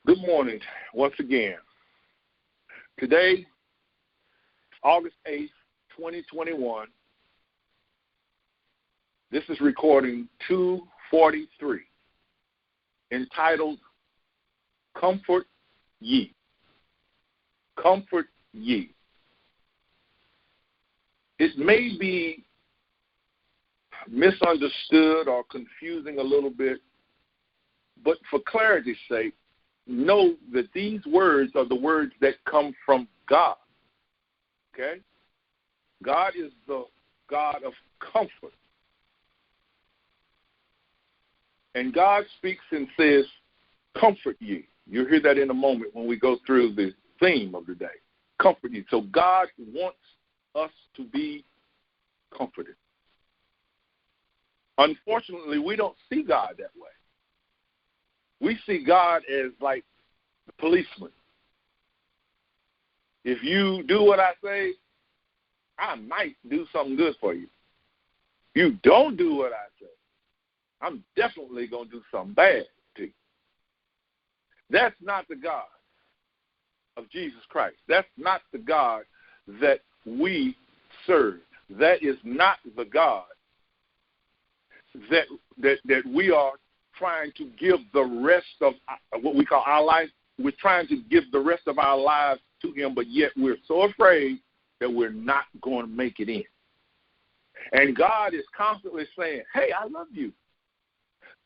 Good morning once again. Today, August 8th, 2021. This is recording 243, entitled Comfort Ye. Comfort ye. It may be misunderstood or confusing a little bit, but for clarity's sake, know that these words are the words that come from God. Okay? God is the God of comfort. And God speaks and says, comfort ye. You'll hear that in a moment when we go through the theme of the day. Comfort ye. So God wants us to be comforted. Unfortunately, we don't see God that way. We see God as like the policeman. If you do what I say, I might do something good for you. You don't do what I say, I'm definitely going to do something bad to you. That's not the God of Jesus Christ. That's not the God that we serve. That is not the God that we are trying to give the rest of what we call our life. We're trying to give the rest of our lives to him, but yet we're so afraid that we're not going to make it in. And God is constantly saying, hey, I love you.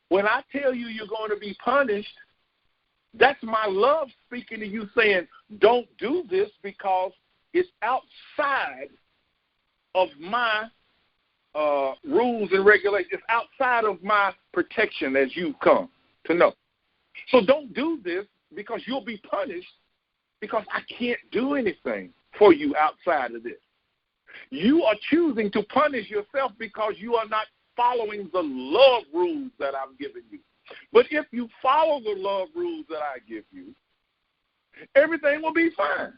When I tell you you're going to be punished, that's my love speaking to you saying, don't do this because it's outside of my rules and regulations. It's outside of my protection as you've come to know. So don't do this because you'll be punished because I can't do anything for you outside of this. You are choosing to punish yourself because you are not following the love rules that I'm giving you. But if you follow the love rules that I give you, everything will be fine.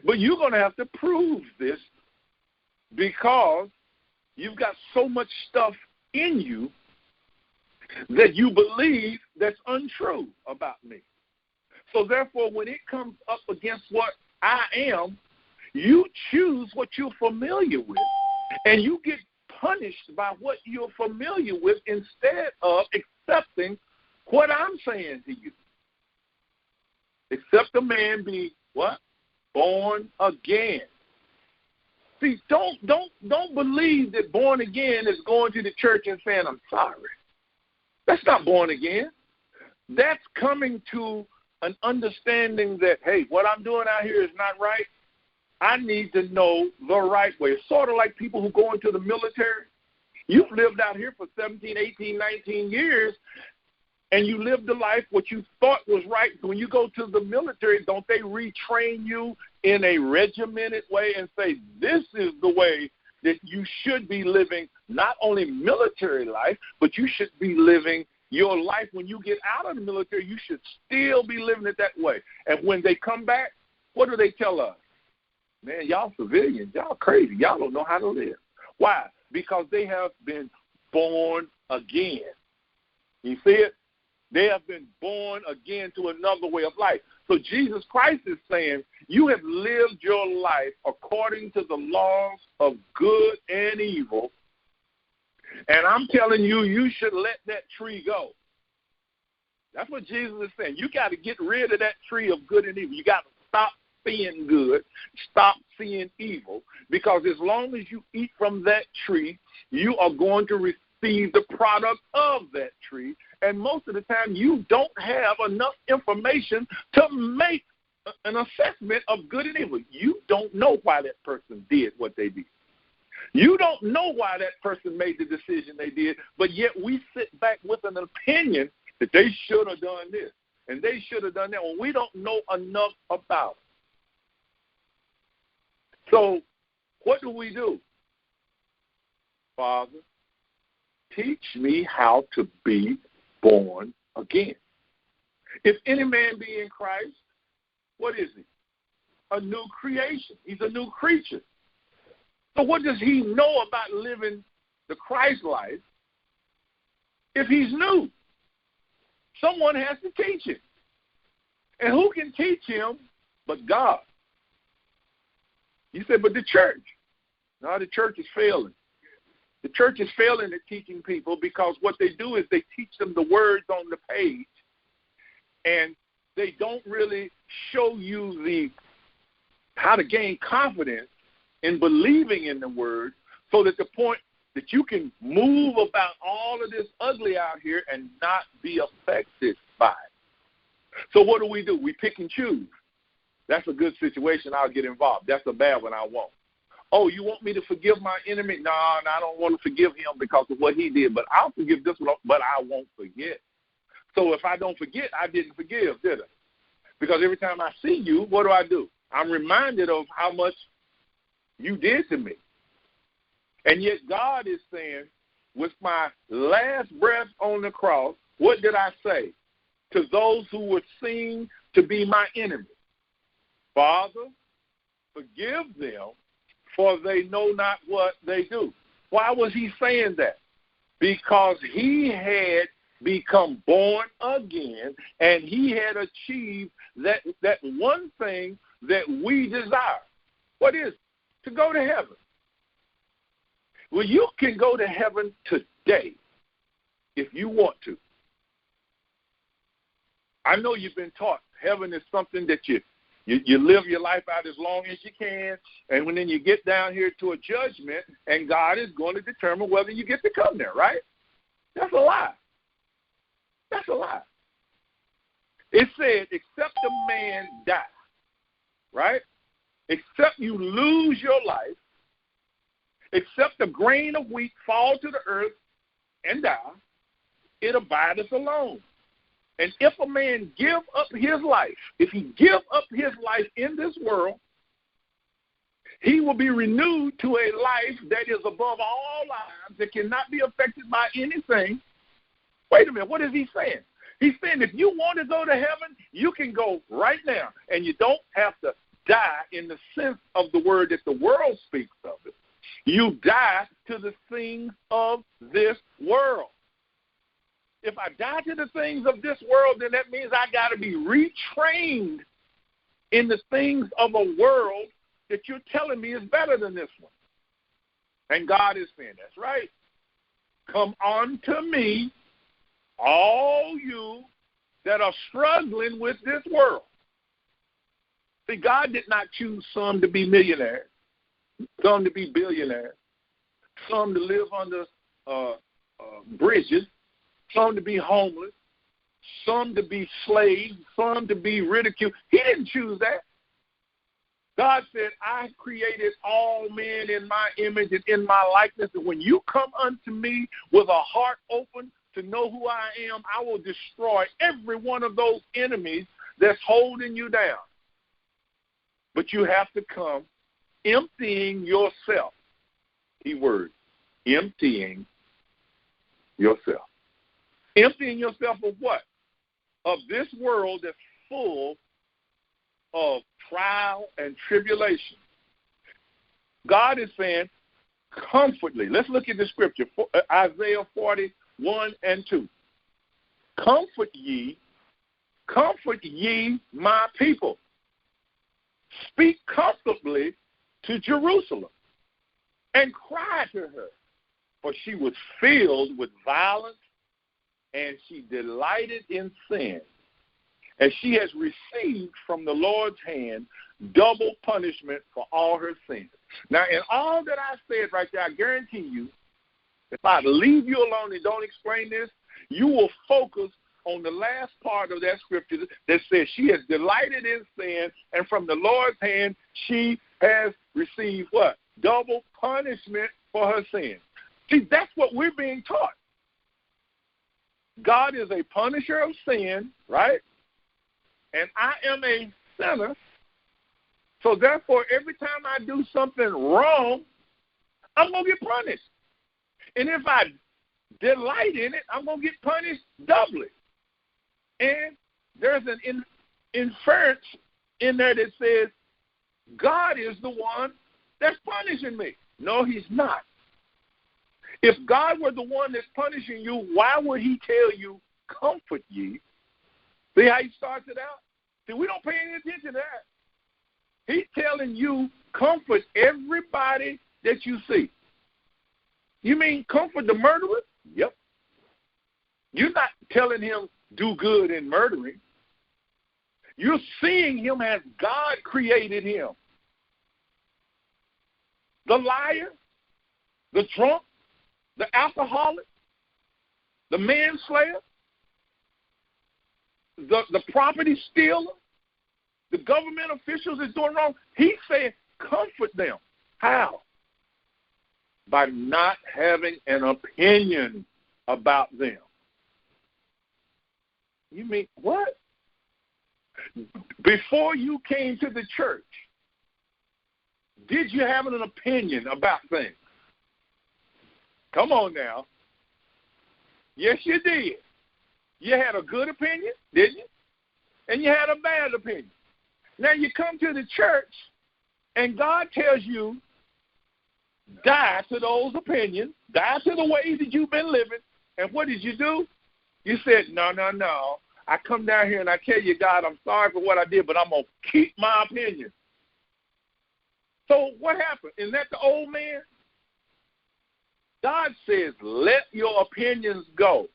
But you're going to have to prove this because you've got so much stuff in you that you believe that's untrue about me. So therefore, when it comes up against what I am, you choose what you're familiar with, and you get punished by what you're familiar with instead of accepting what I'm saying to you. Except a man be what? Born again. See, don't believe that born again is going to the church and saying, I'm sorry. That's not born again. That's coming to an understanding that, hey, what I'm doing out here is not right. I need to know the right way. It's sort of like people who go into the military. You've lived out here for 17, 18, 19 years, and you lived the life what you thought was right. When you go to the military, don't they retrain you in a regimented way and say, this is the way that you should be living not only military life, but you should be living your life when you get out of the military. You should still be living it that way. And when they come back, what do they tell us? Man, y'all civilians, y'all crazy. Y'all don't know how to live. Why? Because they have been born again. You see it? They have been born again to another way of life. So Jesus Christ is saying, you have lived your life according to the laws of good and evil, and I'm telling you, you should let that tree go. That's what Jesus is saying. You got to get rid of that tree of good and evil. You got to stop seeing good, stop seeing evil, because as long as you eat from that tree, you are going to receive the product of that tree. And most of the time, you don't have enough information to make an assessment of good and evil. You don't know why that person did what they did. You don't know why that person made the decision they did, but yet we sit back with an opinion that they should have done this and they should have done that when we don't know enough about it. So what do? Father, teach me how to be born again. If any man be in Christ, what is he? A new creation. He's a new creature. So what does he know about living the Christ life if he's new? Someone has to teach him. And who can teach him but God? You said, but the church. No, the church is failing. The church is failing at teaching people because what they do is they teach them the words on the page, and they don't really show you how to gain confidence in believing in the word, so that the point that you can move about all of this ugly out here and not be affected by it. So what do? We pick and choose. That's a good situation. I'll get involved. That's a bad one. I won't. Oh, you want me to forgive my enemy? No, I don't want to forgive him because of what he did, but I'll forgive this one, but I won't forget. So if I don't forget, I didn't forgive, did I? Because every time I see you, what do? I'm reminded of how much you did to me. And yet God is saying, with my last breath on the cross, what did I say to those who were seen to be my enemies? Father, forgive them, for they know not what they do. Why was he saying that? Because he had become born again, and he had achieved that one thing that we desire. What is it? To go to heaven. Well, you can go to heaven today if you want to. I know you've been taught heaven is something that you live your life out as long as you can, and then you get down here to a judgment, and God is going to determine whether you get to come there, right? That's a lie. That's a lie. It said, except a man die, right? Except you lose your life, except a grain of wheat fall to the earth and die, it abideth alone. And if a man give up his life, if he give up his life in this world, he will be renewed to a life that is above all lives, that cannot be affected by anything. Wait a minute, what is he saying? He's saying if you want to go to heaven, you can go right now, and you don't have to die in the sense of the word that the world speaks of it. You die to the things of this world. If I die to the things of this world, then that means I got to be retrained in the things of a world that you're telling me is better than this one. And God is saying, that's right. Come unto me, all you that are struggling with this world. See, God did not choose some to be millionaires, some to be billionaires, some to live under bridges, some to be homeless, some to be slaves, some to be ridiculed. He didn't choose that. God said, I created all men in my image and in my likeness, and when you come unto me with a heart open to know who I am, I will destroy every one of those enemies that's holding you down. But you have to come emptying yourself. Key word, emptying yourself. Emptying yourself of what? Of this world that's full of trial and tribulation. God is saying, comfortably. Let's look at the scripture, Isaiah 41 and 2. Comfort ye my people. Speak comfortably to Jerusalem and cry to her, for she was filled with violence and she delighted in sin. And she has received from the Lord's hand double punishment for all her sins. Now, in all that I said right there, I guarantee you, if I leave you alone and don't explain this, you will focus on the last part of that scripture that says she has delighted in sin, and from the Lord's hand she has received what? Double punishment for her sin. See, that's what we're being taught. God is a punisher of sin, right? And I am a sinner. So therefore, every time I do something wrong, I'm going to get punished. And if I delight in it, I'm going to get punished doubly. And there's an inference in there that says, God is the one that's punishing me. No, he's not. If God were the one that's punishing you, why would he tell you, comfort ye? See how he starts it out? See, we don't pay any attention to that. He's telling you, comfort everybody that you see. You mean comfort the murderer? Yep. You're not telling him do good in murdering. You're seeing him as God created him. The liar, the drunk, the alcoholic, the manslayer, the property stealer, the government officials is doing wrong. He's saying comfort them. How? By not having an opinion about them. You mean what? Before you came to the church, did you have an opinion about things? Come on now. Yes, you did. You had a good opinion, didn't you? And you had a bad opinion. Now you come to the church, and God tells you, die to those opinions, die to the ways that you've been living. And what did you do? You said, no. I come down here and I tell you, God, I'm sorry for what I did, but I'm going to keep my opinion. So what happened? Isn't that the old man? God says, let your opinions go.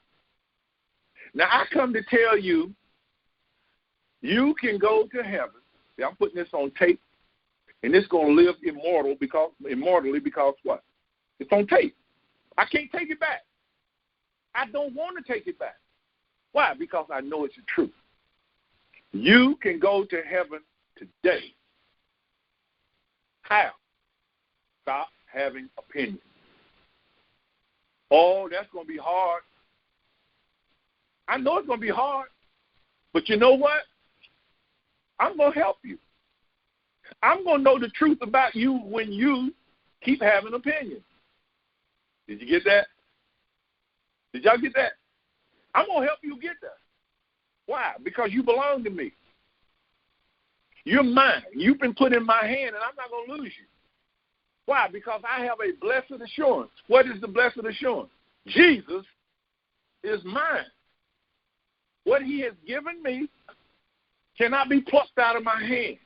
Now, I come to tell you, you can go to heaven. See, I'm putting this on tape, and it's going to live immortally because what? It's on tape. I can't take it back. I don't want to take it back. Why? Because I know it's the truth. You can go to heaven today. How? Stop having opinions. Oh, that's going to be hard. I know it's going to be hard. But you know what? I'm going to help you. I'm going to know the truth about you when you keep having opinions. Did you get that? Did y'all get that? I'm going to help you get that. Why? Because you belong to me. You're mine. You've been put in my hand, and I'm not going to lose you. Why? Because I have a blessed assurance. What is the blessed assurance? Jesus is mine. What he has given me cannot be plucked out of my hand.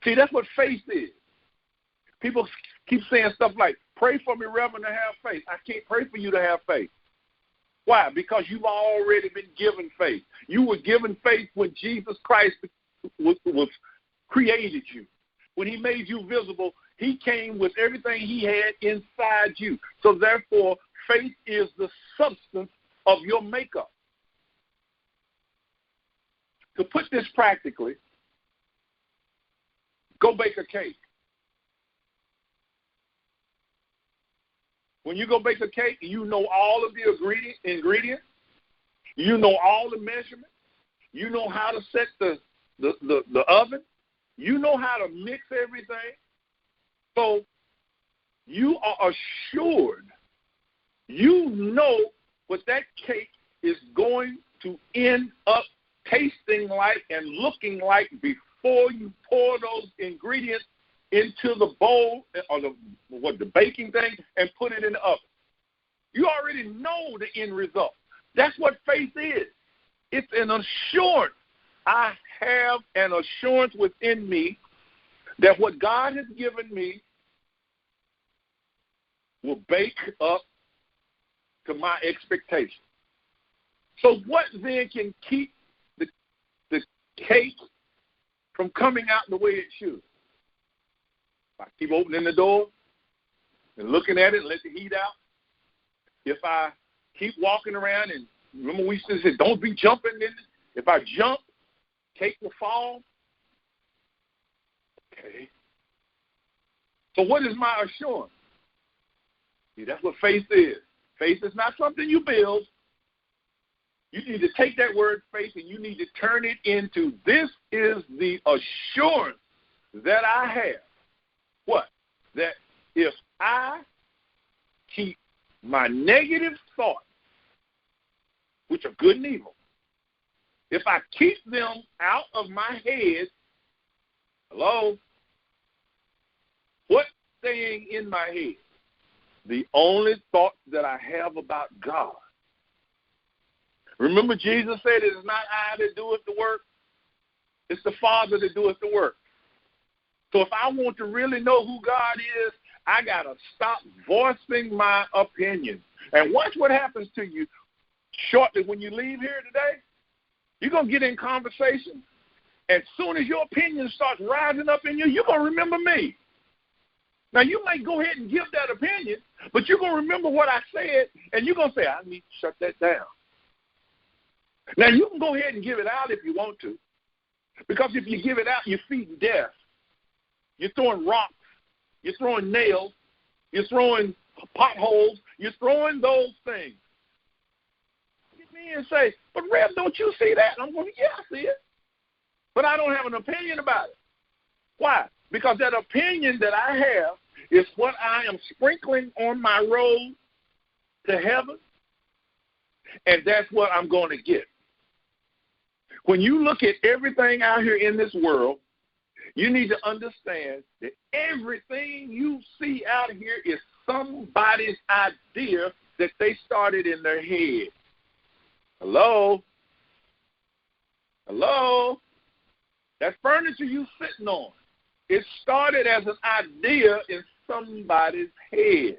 See, that's what faith is. People keep saying stuff like, pray for me, Reverend, to have faith. I can't pray for you to have faith. Why? Because you've already been given faith. You were given faith when Jesus Christ was created you. When he made you visible, he came with everything he had inside you. So therefore, faith is the substance of your makeup. To put this practically, go bake a cake. When you go bake a cake, you know all of the ingredients. You know all the measurements. You know how to set the oven. You know how to mix everything. So you are assured. You know what that cake is going to end up tasting like and looking like before you pour those ingredients into the bowl or the baking thing and put it in the oven. You already know the end result. That's what faith is. It's an assurance. I have an assurance within me that what God has given me will bake up to my expectation. So what then can keep the cake from coming out the way it should? I keep opening the door and looking at it and let the heat out. If I keep walking around and remember we used to say, don't be jumping in it. If I jump, cake will fall. Okay. So what is my assurance? See, that's what faith is. Faith is not something you build. You need to take that word faith and you need to turn it into, this is the assurance that I have. What? That if I keep my negative thoughts, which are good and evil, if I keep them out of my head, hello, what's staying in my head? The only thoughts that I have about God. Remember Jesus said, it is not I that doeth the work, It's the Father that doeth the work. So if I want to really know who God is, I got to stop voicing my opinion. And watch what happens to you shortly when you leave here today. You're going to get in conversation. As soon as your opinion starts rising up in you, you're going to remember me. Now, you may go ahead and give that opinion, but you're going to remember what I said, and you're going to say, I need to shut that down. Now, you can go ahead and give it out if you want to, because if you give it out, you're feeding death. You're throwing rocks. You're throwing nails. You're throwing potholes. You're throwing those things. Get me and say, but Rev, don't you see that? And I'm going, yeah, I see it. But I don't have an opinion about it. Why? Because that opinion that I have is what I am sprinkling on my road to heaven, and that's what I'm going to get. When you look at everything out here in this world, you need to understand that everything you see out here is somebody's idea that they started in their head. Hello? Hello? That furniture you sitting on, it started as an idea in somebody's head.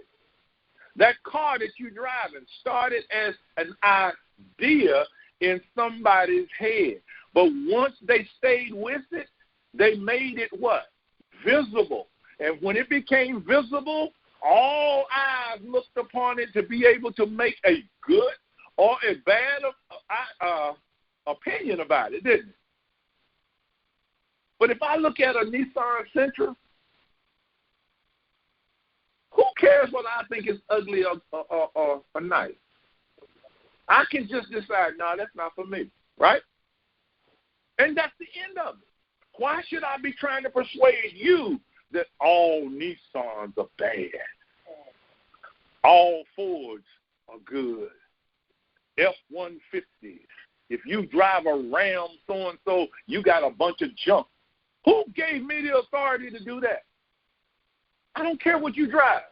That car that you're driving started as an idea in somebody's head. But once they stayed with it, they made it what? Visible. And when it became visible, all eyes looked upon it to be able to make a good or a bad opinion about it, didn't it? But if I look at a Nissan Sentra, who cares whether I think it's ugly or nice? I can just decide, no, that's not for me, right? And that's the end of it. Why should I be trying to persuade you that all Nissans are bad? All Fords are good. F-150s. If you drive a Ram so-and-so, you got a bunch of junk. Who gave me the authority to do that? I don't care what you drive.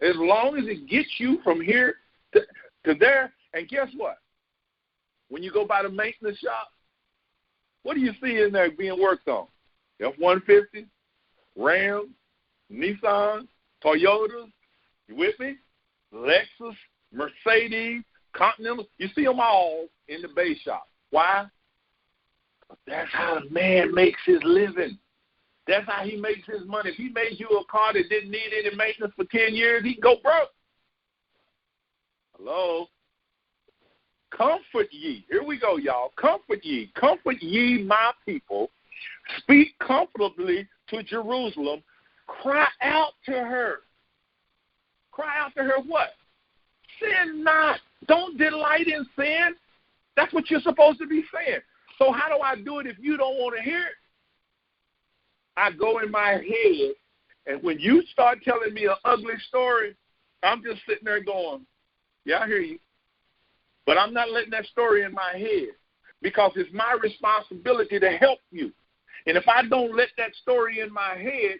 As long as it gets you from here to there. And guess what? When you go by the maintenance shop, what do you see in there being worked on? F-150, Ram, Nissan, Toyotas, you with me? Lexus, Mercedes, Continental. You see them all in the base shop. Why? That's how the man makes his living. That's how he makes his money. If he made you a car that didn't need any maintenance for 10 years, he can go broke. Hello? Comfort ye. Here we go, y'all. Comfort ye. Comfort ye, my people. Speak comfortably to Jerusalem. Cry out to her. Cry out to her what? Sin not. Don't delight in sin. That's what you're supposed to be saying. So how do I do it if you don't want to hear it? I go in my head, and when you start telling me an ugly story, I'm just sitting there going, yeah, I hear you. But I'm not letting that story in my head because it's my responsibility to help you. And if I don't let that story in my head,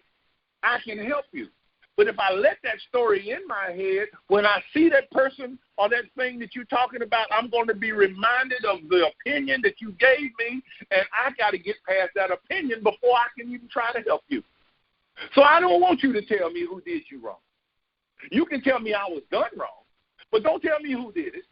I can help you. But if I let that story in my head, when I see that person or that thing that you're talking about, I'm going to be reminded of the opinion that you gave me, and I got to get past that opinion before I can even try to help you. So I don't want you to tell me who did you wrong. You can tell me I was done wrong, but don't tell me who did it.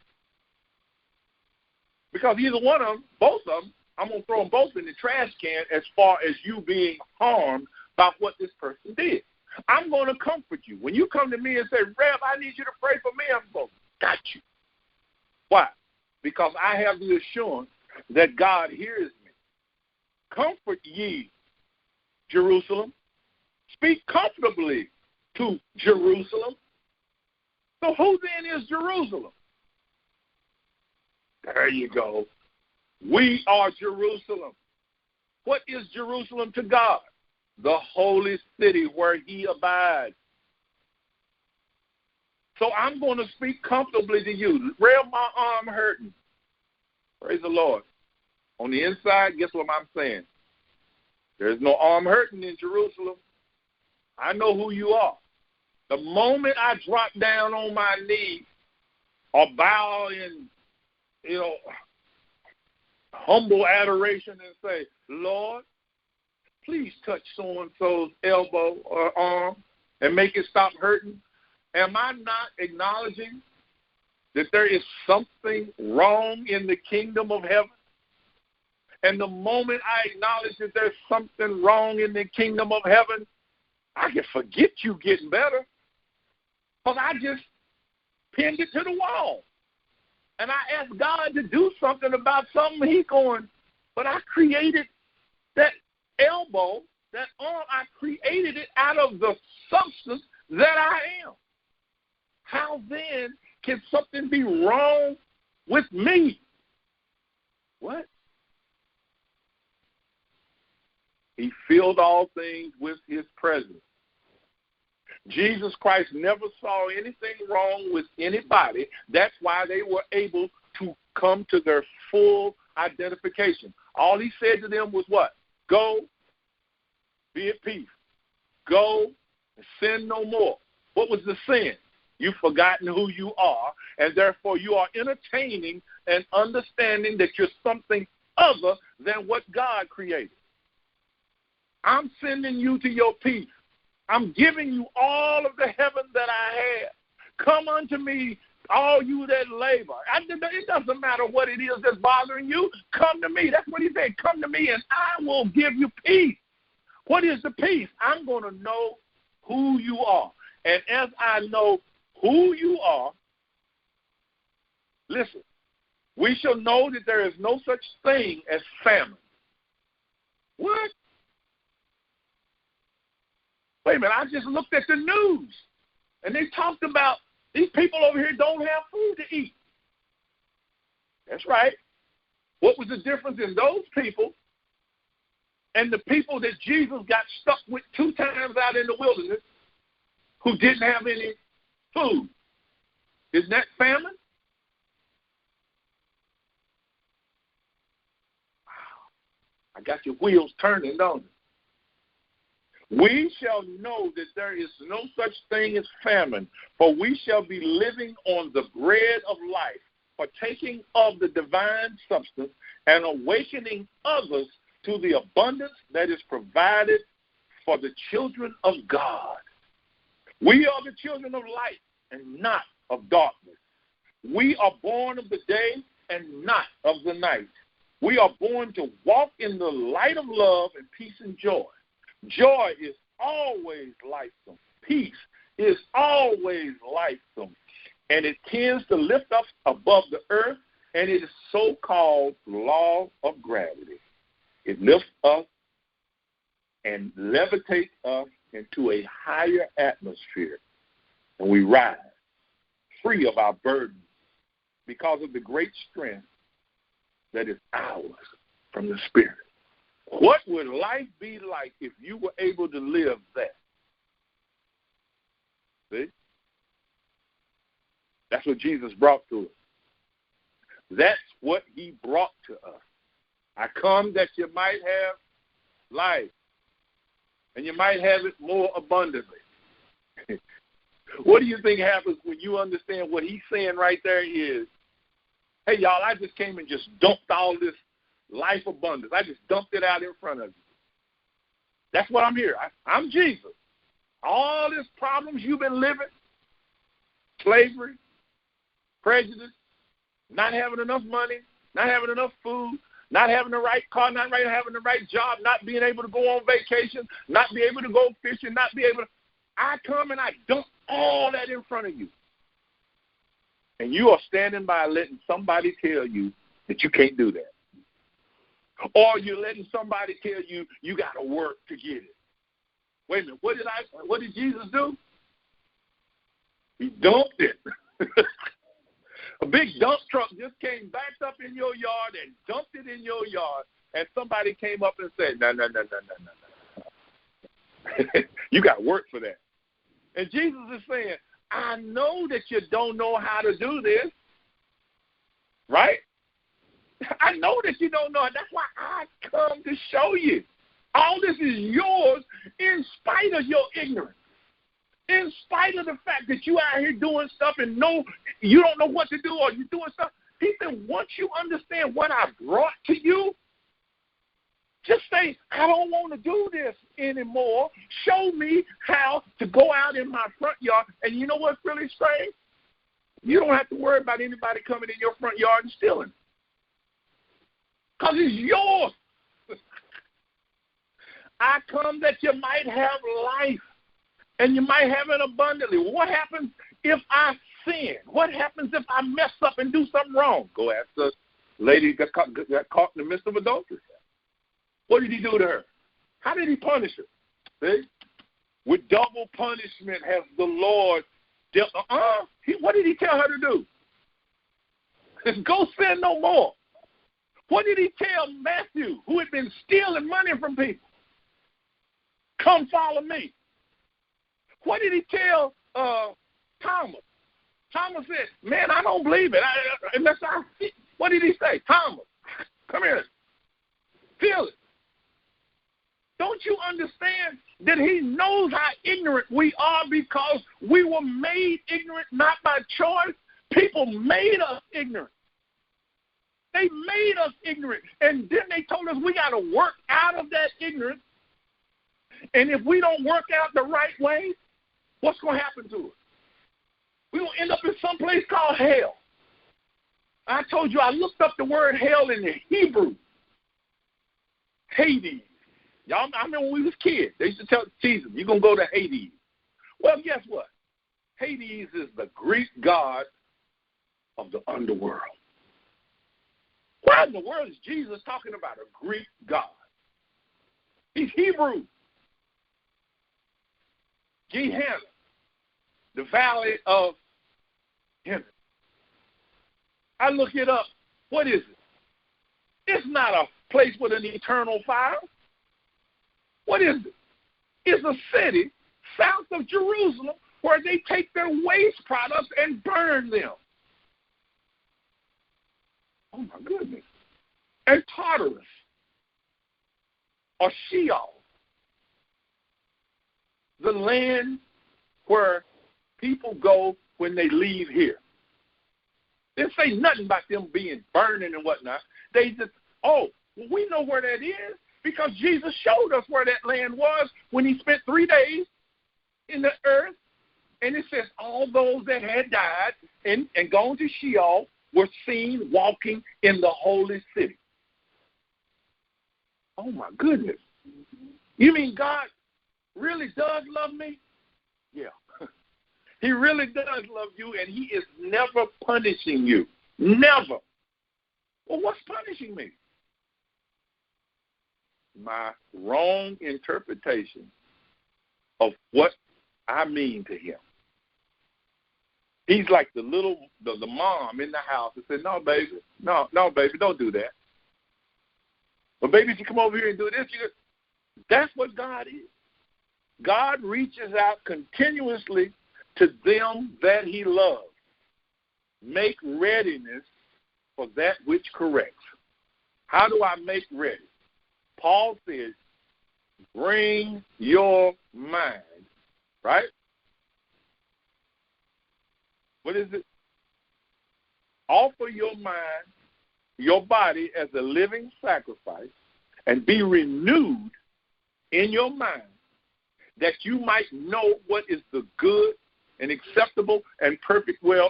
Because either one of them, both of them, I'm going to throw them both in the trash can as far as you being harmed by what this person did. I'm going to comfort you. When you come to me and say, Rev, I need you to pray for me, I'm going, got you. Why? Because I have the assurance that God hears me. Comfort ye, Jerusalem. Speak comfortably to Jerusalem. So who then is Jerusalem? There you go. We are Jerusalem. What is Jerusalem to God? The holy city where he abides. So I'm going to speak comfortably to you. Rev, my arm hurting. Praise the Lord. On the inside, guess what I'm saying? There's no arm hurting in Jerusalem. I know who you are. The moment I drop down on my knee or bow in, humble adoration and say, Lord, please touch so-and-so's elbow or arm and make it stop hurting? Am I not acknowledging that there is something wrong in the kingdom of heaven? And the moment I acknowledge that there's something wrong in the kingdom of heaven, I can forget you getting better, because I just pinned it to the wall. And I asked God to do something about something. He's going, but I created that elbow, that arm, I created it out of the substance that I am. How then can something be wrong with me? What? He filled all things with his presence. Jesus Christ never saw anything wrong with anybody. That's why they were able to come to their full identification. All he said to them was what? Go, be at peace. Go and sin no more. What was the sin? You've forgotten who you are, and therefore you are entertaining and understanding that you're something other than what God created. I'm sending you to your peace. I'm giving you all of the heaven that I have. Come unto me, all you that labor. It doesn't matter what it is that's bothering you. Come to me. That's what he said. Come to me, and I will give you peace. What is the peace? I'm going to know who you are. And as I know who you are, listen, we shall know that there is no such thing as famine. What? Wait a minute, I just looked at the news, and they talked about these people over here don't have food to eat. That's right. What was the difference in those people and the people that Jesus got stuck with 2 times out in the wilderness who didn't have any food? Isn't that famine? Wow. I got your wheels turning, don't it? We shall know that there is no such thing as famine, for we shall be living on the bread of life, partaking of the divine substance and awakening others to the abundance that is provided for the children of God. We are the children of light and not of darkness. We are born of the day and not of the night. We are born to walk in the light of love and peace and joy. Joy is always lightsome. Peace is always lightsome. And it tends to lift us above the earth, and it is so-called law of gravity. It lifts us and levitates us into a higher atmosphere, and we rise free of our burdens because of the great strength that is ours from the Spirit. What would life be like if you were able to live that? See? That's what Jesus brought to us. That's what he brought to us. I come that you might have life, and you might have it more abundantly. What do you think happens when you understand what he's saying right there is, hey, y'all, I just came and just dumped all this life abundance. I just dumped it out in front of you. That's what I'm here. I'm Jesus. All these problems you've been living, slavery, prejudice, not having enough money, not having enough food, not having the right car, not having the right job, not being able to go on vacation, not be able to go fishing, not be able to. I come and I dump all that in front of you. And you are standing by letting somebody tell you that you can't do that. Or you're letting somebody tell you you got to work to get it. Wait a minute, what did Jesus do? He dumped it. A big dump truck just came backed up in your yard and dumped it in your yard, and somebody came up and said, no. You got to work for that. And Jesus is saying, I know that you don't know how to do this, right? I know that you don't know it. That's why I come to show you. All this is yours in spite of your ignorance. In spite of the fact that you out here doing stuff and you don't know what to do, or you're doing stuff, He said, once you understand what I brought to you, just say, I don't want to do this anymore. Show me how to go out in my front yard. And you know what's really strange? You don't have to worry about anybody coming in your front yard and stealing. Because it's yours. I come that you might have life, and you might have it abundantly. What happens if I sin? What happens if I mess up and do something wrong? Go ask the lady that got caught in the midst of adultery. What did he do to her? How did he punish her? See? With double punishment has the Lord dealt. What did he tell her to do? Go sin no more. What did he tell Matthew, who had been stealing money from people? Come follow me. What did he tell Thomas? Thomas said, man, I don't believe it. Unless I see. What did he say? Thomas, come here. Feel it. Don't you understand that he knows how ignorant we are because we were made ignorant not by choice? People made us ignorant. They made us ignorant. And then they told us we got to work out of that ignorance. And if we don't work out the right way, what's going to happen to us? We're going to end up in some place called hell. I told you I looked up the word hell in the Hebrew. Hades. Y'all, I remember when we was kids, they used to tell Jesus, you're going to go to Hades. Well, guess what? Hades is the Greek god of the underworld. Why in the world is Jesus talking about a Greek god? He's Hebrew. Gehenna, the valley of Hinnom. I look it up. What is it? It's not a place with an eternal fire. What is it? It's a city south of Jerusalem where they take their waste products and burn them. Oh, my goodness. And Tartarus, or Sheol, the land where people go when they leave here. They say nothing about them being burning and whatnot. They just, we know where that is because Jesus showed us where that land was when he spent 3 days in the earth. And it says all those that had died and gone to Sheol were seen walking in the holy city. Oh, my goodness. You mean God really does love me? Yeah. He really does love you, and he is never punishing you. Never. Well, what's punishing me? My wrong interpretation of what I mean to him. He's like the mom in the house that said, no, baby, don't do that. But baby, if you come over here and do this, that's what God is. God reaches out continuously to them that he loves. Make readiness for that which corrects. How do I make ready? Paul says, bring your mind, right? What is it? Offer your mind, your body as a living sacrifice, and be renewed in your mind, that you might know what is the good and acceptable and perfect will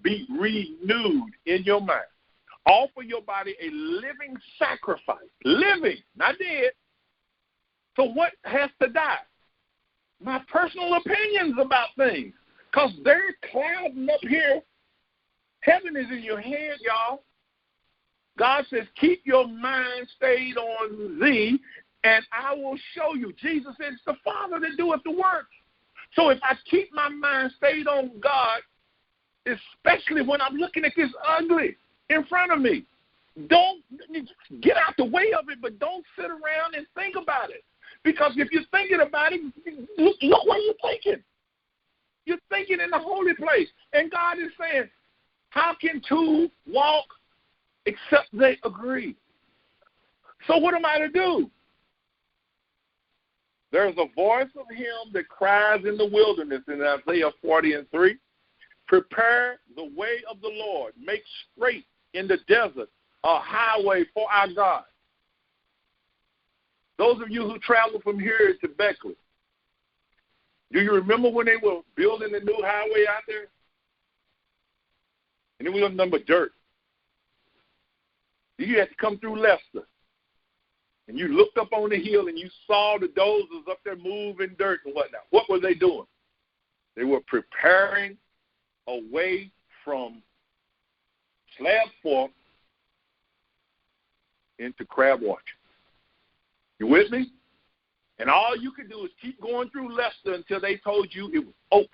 be renewed in your mind. Offer your body a living sacrifice. Living, not dead. So what has to die? My personal opinions about things. Because they're clouding up here. Heaven is in your head, y'all. God says, keep your mind stayed on thee, and I will show you. Jesus said, it's the Father that doeth the work. So if I keep my mind stayed on God, especially when I'm looking at this ugly in front of me, don't get out the way of it, but don't sit around and think about it. Because if you're thinking about it, look what you're thinking. You're thinking in the holy place. And God is saying, how can two walk except they agree? So what am I to do? There's a voice of him that cries in the wilderness in Isaiah 40:3. Prepare the way of the Lord. Make straight in the desert a highway for our God. Those of you who travel from here to Beckley, do you remember when they were building the new highway out there? And it was nothing but dirt. You had to come through Leicester. And you looked up on the hill and you saw the dozers up there moving dirt and whatnot. What were they doing? They were preparing a way from Slab Fork into Crab Orchard. You with me? And all you could do is keep going through Leicester until they told you it was open.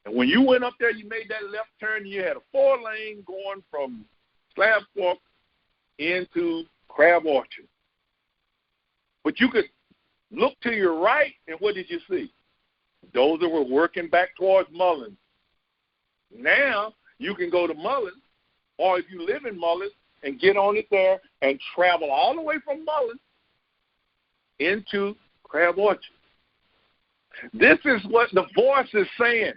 And when you went up there, you made that left turn, and you had a 4-lane going from Slab Fork into Crab Orchard. But you could look to your right, and what did you see? Those that were working back towards Mullins. Now you can go to Mullins, or if you live in Mullins, and get on it there and travel all the way from Mullins into Crab Orchard. This is what the voice is saying.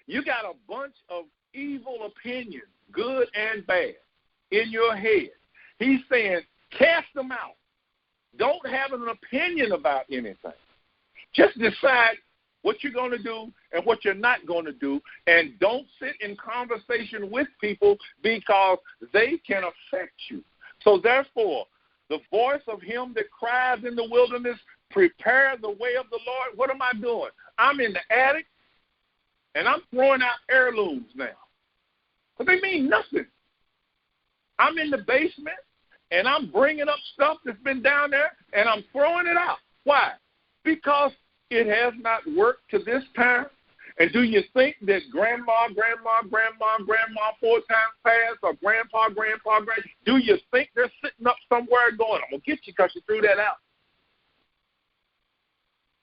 You got a bunch of evil opinions, good and bad, in your head. He's saying, cast them out. Don't have an opinion about anything. Just decide what you're going to do and what you're not going to do, and don't sit in conversation with people because they can affect you. So therefore, the voice of him that cries in the wilderness, prepare the way of the Lord. What am I doing? I'm in the attic, and I'm throwing out heirlooms now. But they mean nothing. I'm in the basement, and I'm bringing up stuff that's been down there, and I'm throwing it out. Why? Because it has not worked to this time. And do you think that grandma 4 times past, or grandpa, do you think they're sitting up somewhere going, I'm going to get you because you threw that out?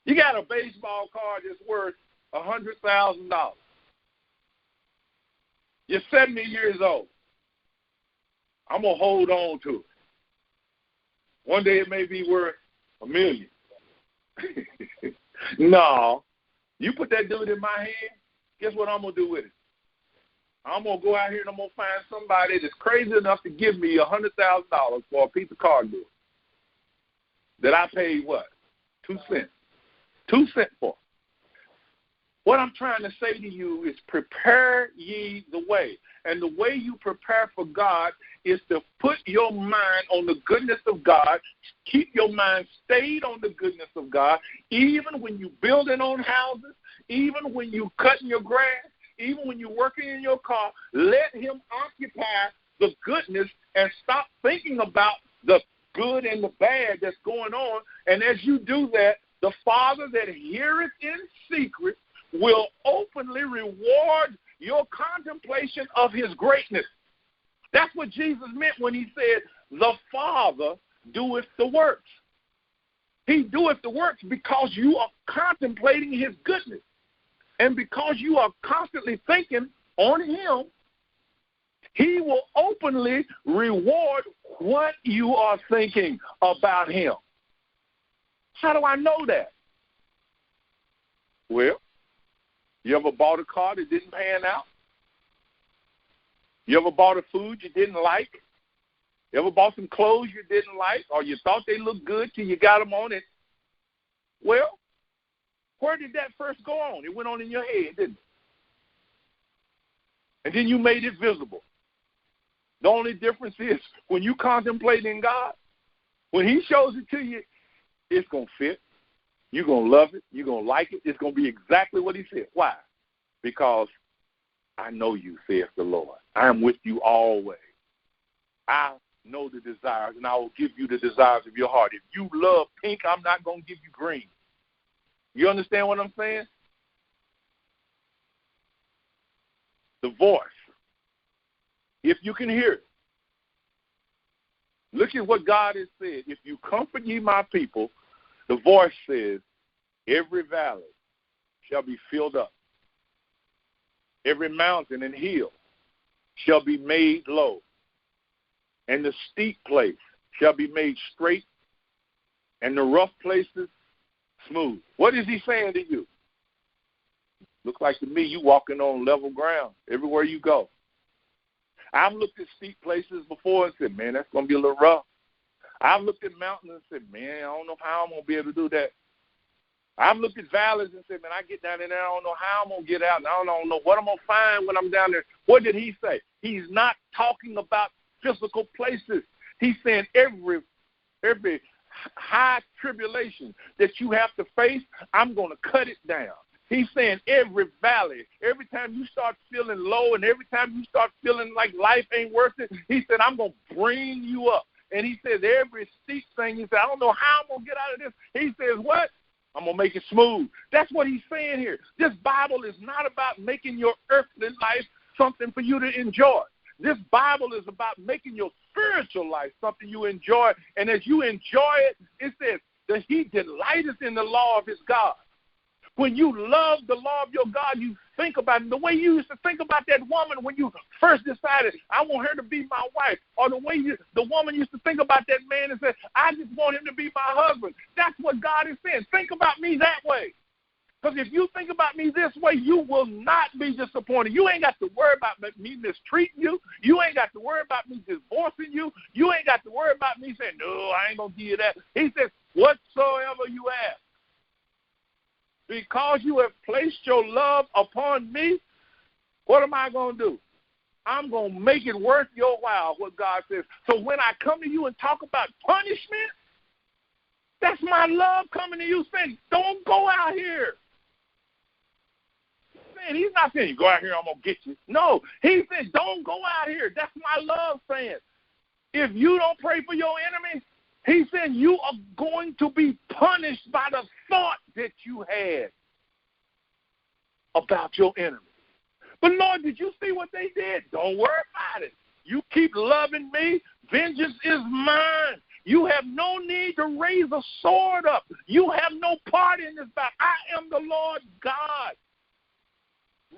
You got a baseball card that's worth $100,000. You're 70 years old. I'm going to hold on to it. One day it may be worth $1 million. No. You put that dude in my hand, guess what I'm going to do with it? I'm going to go out here and I'm going to find somebody that's crazy enough to give me $100,000 for a piece of cardboard that I paid, what, 2 cents? 2 cents for. What I'm trying to say to you is prepare ye the way. And the way you prepare for God is to put your mind on the goodness of God. Keep your mind stayed on the goodness of God, even when you're building on houses, even when you're cutting your grass, even when you're working in your car. Let him occupy the goodness and stop thinking about the good and the bad that's going on. And as you do that, the Father that heareth in secret will openly reward your contemplation of his greatness. That's what Jesus meant when he said, the Father doeth the works. He doeth the works because you are contemplating his goodness. And because you are constantly thinking on him, he will openly reward what you are thinking about him. How do I know that? Well, you ever bought a car that didn't pan out? You ever bought a food you didn't like? You ever bought some clothes you didn't like, or you thought they looked good till you got them on it? Well, where did that first go on? It went on in your head, didn't it? And then you made it visible. The only difference is when you contemplate in God, when he shows it to you, it's going to fit. You're going to love it. You're going to like it. It's going to be exactly what he said. Why? Because I know you, saith the Lord. I am with you always. I know the desires, and I will give you the desires of your heart. If you love pink, I'm not going to give you green. You understand what I'm saying? The voice. If you can hear it. Look at what God has said. If you comfort ye my people, the voice says, every valley shall be filled up. Every mountain and hill shall be made low. And the steep place shall be made straight, and the rough places smooth. What is he saying to you? Looks like to me you walking on level ground everywhere you go. I've looked at steep places before and said, man, that's going to be a little rough. I've looked at mountains and said, man, I don't know how I'm going to be able to do that. I've looked at valleys and said, man, I get down there and I don't know how I'm going to get out, and I don't know what I'm going to find when I'm down there. What did he say? He's not talking about physical places. He's saying every high tribulation that you have to face, I'm going to cut it down. He's saying every valley, every time you start feeling low and every time you start feeling like life ain't worth it, he said, I'm going to bring you up. And he says every steep thing, he said, I don't know how I'm going to get out of this. He says, what? I'm going to make it smooth. That's what he's saying here. This Bible is not about making your earthly life something for you to enjoy. This Bible is about making your spiritual life something you enjoy. And as you enjoy it, it says that he delighteth in the law of his God. When you love the law of your God, you think about it. The way you used to think about that woman when you first decided, I want her to be my wife. Or the way the woman used to think about that man and say, I just want him to be my husband. That's what God is saying. Think about me that way. Because if you think about me this way, you will not be disappointed. You ain't got to worry about me mistreating you. You ain't got to worry about me divorcing you. You ain't got to worry about me saying, no, I ain't going to give you that. He says, whatsoever you ask. Because you have placed your love upon me, what am I going to do? I'm going to make it worth your while, what God says. So when I come to you and talk about punishment, that's my love coming to you saying, don't go out here. He's not saying, you go out here, I'm going to get you. No, he said, don't go out here. That's my love saying. If you don't pray for your enemy, he said you are going to be punished by the thought that you had about your enemy. But, Lord, did you see what they did? Don't worry about it. You keep loving me. Vengeance is mine. You have no need to raise a sword up. You have no part in this battle. I am the Lord God.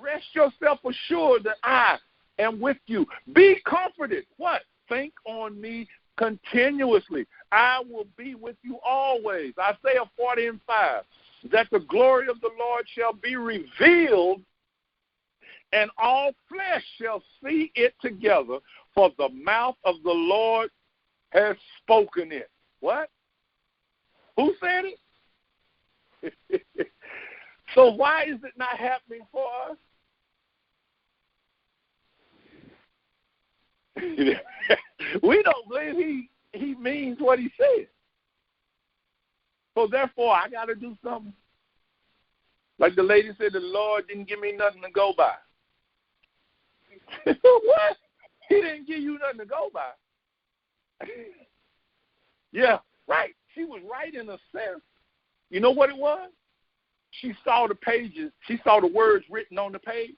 Rest yourself assured that I am with you. Be comforted. What? Think on me continuously. I will be with you always. Isaiah 40:5, that the glory of the Lord shall be revealed, and all flesh shall see it together, for the mouth of the Lord has spoken it. What? Who said it? So why is it not happening for us? We don't believe he means what he said. So therefore, I got to do something. Like the lady said, the Lord didn't give me nothing to go by. What? He didn't give you nothing to go by. Yeah, right. She was right in a sense. You know what it was? She saw the pages. She saw the words written on the page.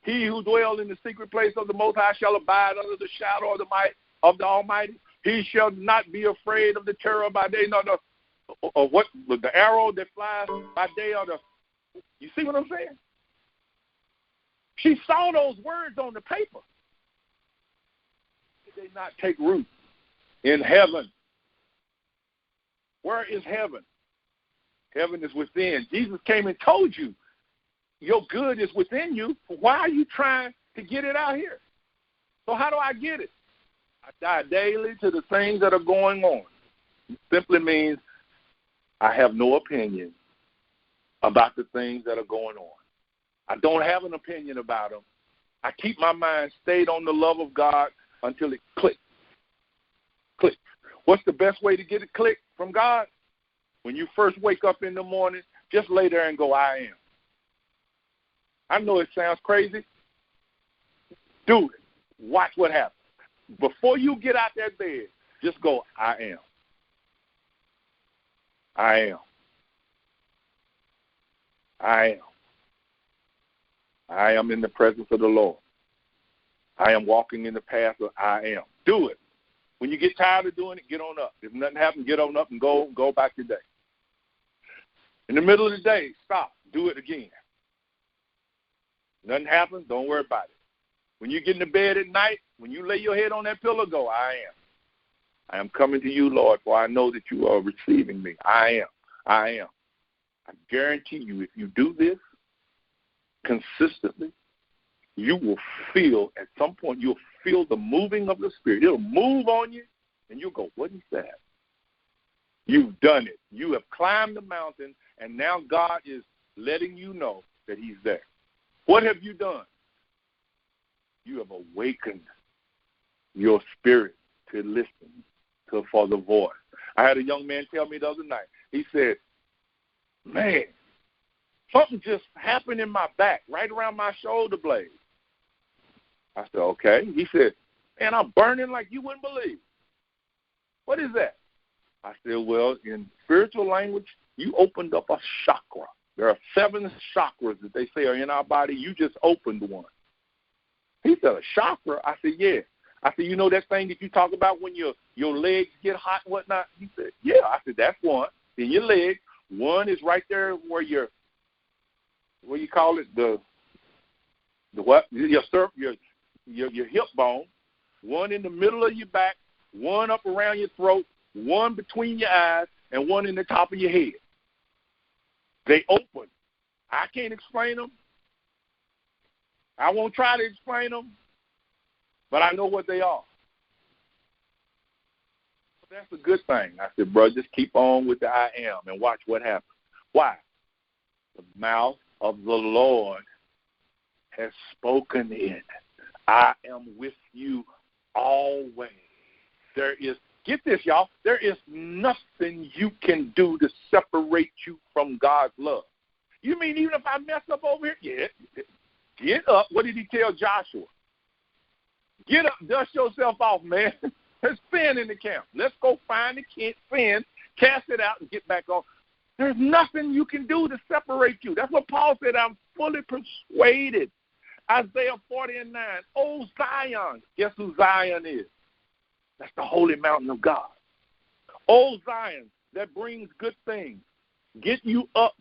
He who dwells in the secret place of the Most High shall abide under the shadow of the might of the Almighty. He shall not be afraid of the terror by day, or what the arrow that flies by day, or the. You see what I'm saying? She saw those words on the paper. Did they not take root in heaven? Where is heaven? Heaven is within. Jesus came and told you your good is within you. Why are you trying to get it out here? So how do I get it? I die daily to the things that are going on. It simply means I have no opinion about the things that are going on. I don't have an opinion about them. I keep my mind stayed on the love of God until it clicks. Clicks. What's the best way to get it clicked from God? When you first wake up in the morning, just lay there and go, I am. I know it sounds crazy. Do it. Watch what happens. Before you get out that bed, just go, I am. I am. I am. I am in the presence of the Lord. I am walking in the path of I am. Do it. When you get tired of doing it, get on up. If nothing happens, get on up and go back your day. In the middle of the day, stop. Do it again. Nothing happens, don't worry about it. When you get into bed at night, when you lay your head on that pillow, go, I am. I am coming to you, Lord, for I know that you are receiving me. I am. I am. I guarantee you, if you do this consistently, you will feel, at some point, you'll feel the moving of the Spirit. It'll move on you, and you'll go, what is that? You've done it. You have climbed the mountain, and now God is letting you know that he's there. What have you done? You have awakened your spirit to listen for the voice. I had a young man tell me the other night. He said, man, something just happened in my back, right around my shoulder blade. I said, okay. He said, man, I'm burning like you wouldn't believe. What is that? I said, well, in spiritual language, you opened up a chakra. There are 7 chakras that they say are in our body. You just opened one. He said, a chakra? I said, yeah. I said, you know that thing that you talk about when your legs get hot and whatnot? He said, yeah. I said, that's one. In your leg. One is right there where what do you call it? The what? Your hip bone. One in the middle of your back. One up around your throat. One between your eyes. And one in the top of your head. They open. I can't explain them. I won't try to explain them. But I know what they are. That's a good thing. I said, bro, just keep on with the I am and watch what happens. Why? The mouth of the Lord has spoken it. I am with you always. Get this, y'all, there is nothing you can do to separate you from God's love. You mean even if I mess up over here? Yeah. Get up. What did he tell Joshua? Get up, dust yourself off, man. There's sin in the camp. Let's go find the sin, cast it out, and get back on. There's nothing you can do to separate you. That's what Paul said. I'm fully persuaded. Isaiah 40:9. Oh, Zion. Guess who Zion is? That's the holy mountain of God. Oh, Zion, that brings good things. Get you up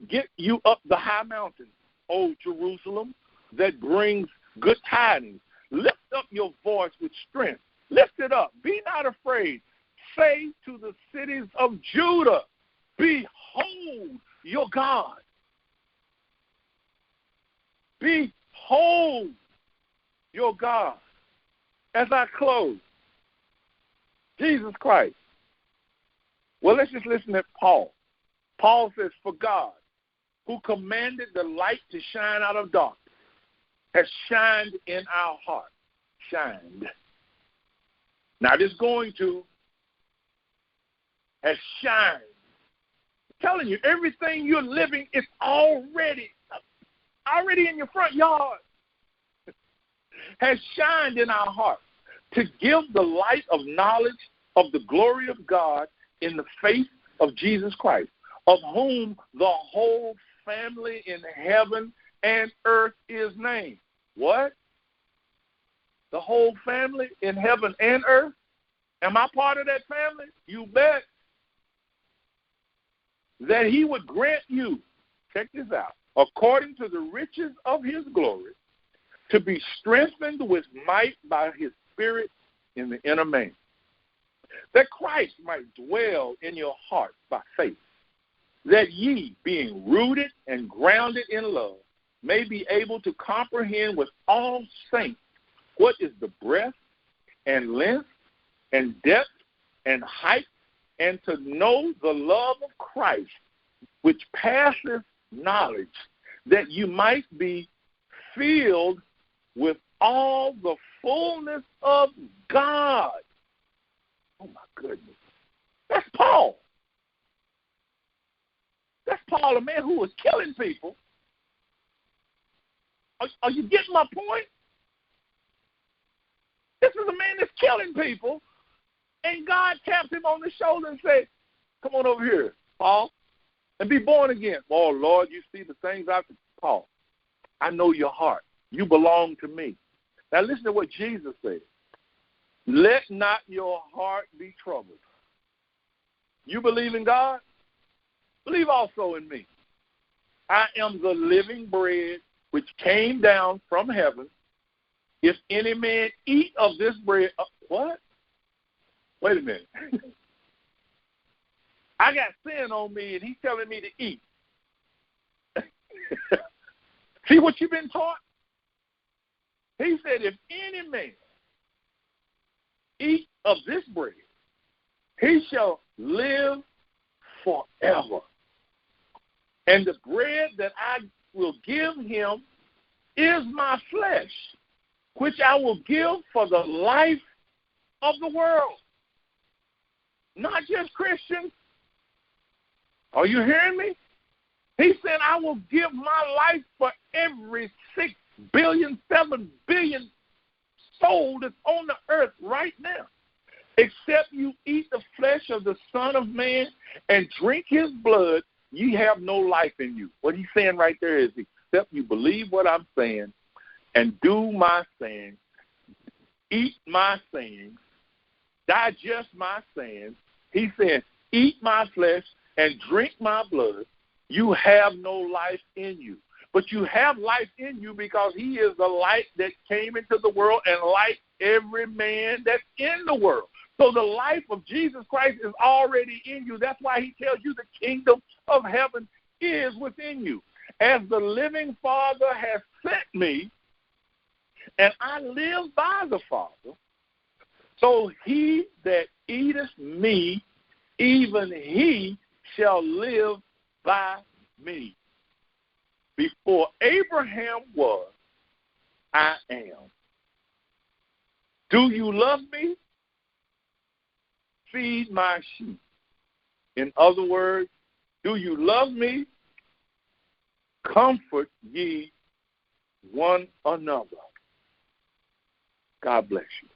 the high mountain. Oh, Jerusalem, that brings good tidings. Lift up your voice with strength. Lift it up. Be not afraid. Say to the cities of Judah, behold your God. Behold your God. As I close, Jesus Christ. Well, let's just listen to Paul. Paul says, for God, who commanded the light to shine out of darkness, has shined in our heart. Shined. Now, this going to has shined. I'm telling you, everything you're living is already in your front yard. Has shined in our heart to give the light of knowledge of the glory of God in the face of Jesus Christ, of whom the whole family in heaven and earth is named. What? The whole family in heaven and earth? Am I part of that family? You bet. That he would grant you, check this out, according to the riches of his glory, to be strengthened with might by his Spirit in the inner man, that Christ might dwell in your hearts by faith, that ye, being rooted and grounded in love, may be able to comprehend with all saints what is the breadth and length and depth and height, and to know the love of Christ, which passeth knowledge, that you might be filled with all the fullness of God. Oh, my goodness. That's Paul. That's Paul, a man who was killing people. Are you getting my point? This is a man that's killing people, and God taps him on the shoulder and said, come on over here, Paul, and be born again. Oh, Lord, you see the things Paul, I know your heart. You belong to me. Now listen to what Jesus said. Let not your heart be troubled. You believe in God? Believe also in me. I am the living bread which came down from heaven. If any man eat of this bread, what? Wait a minute. I got sin on me, and he's telling me to eat. See what you've been taught? He said, if any man eat of this bread, he shall live forever. And the bread that I will give him is my flesh, which I will give for the life of the world. Not just Christians. Are you hearing me? He said, I will give my life for every 6 billion, 7 billion soul that's on the earth right now. Except you eat the flesh of the Son of Man and drink his blood, ye have no life in you. What he's saying right there is, except you believe what I'm saying and do my saying, eat my sayings, digest my sayings. He said, eat my flesh and drink my blood, you have no life in you. But you have life in you because he is the light that came into the world and light every man that's in the world. So the life of Jesus Christ is already in you. That's why he tells you the kingdom of heaven is within you. As the living Father has sent me, and I live by the Father, so he that eateth me, even he shall live by me. Before Abraham was, I am. Do you love me? Feed my sheep. In other words, do you love me? Comfort ye one another. God bless you.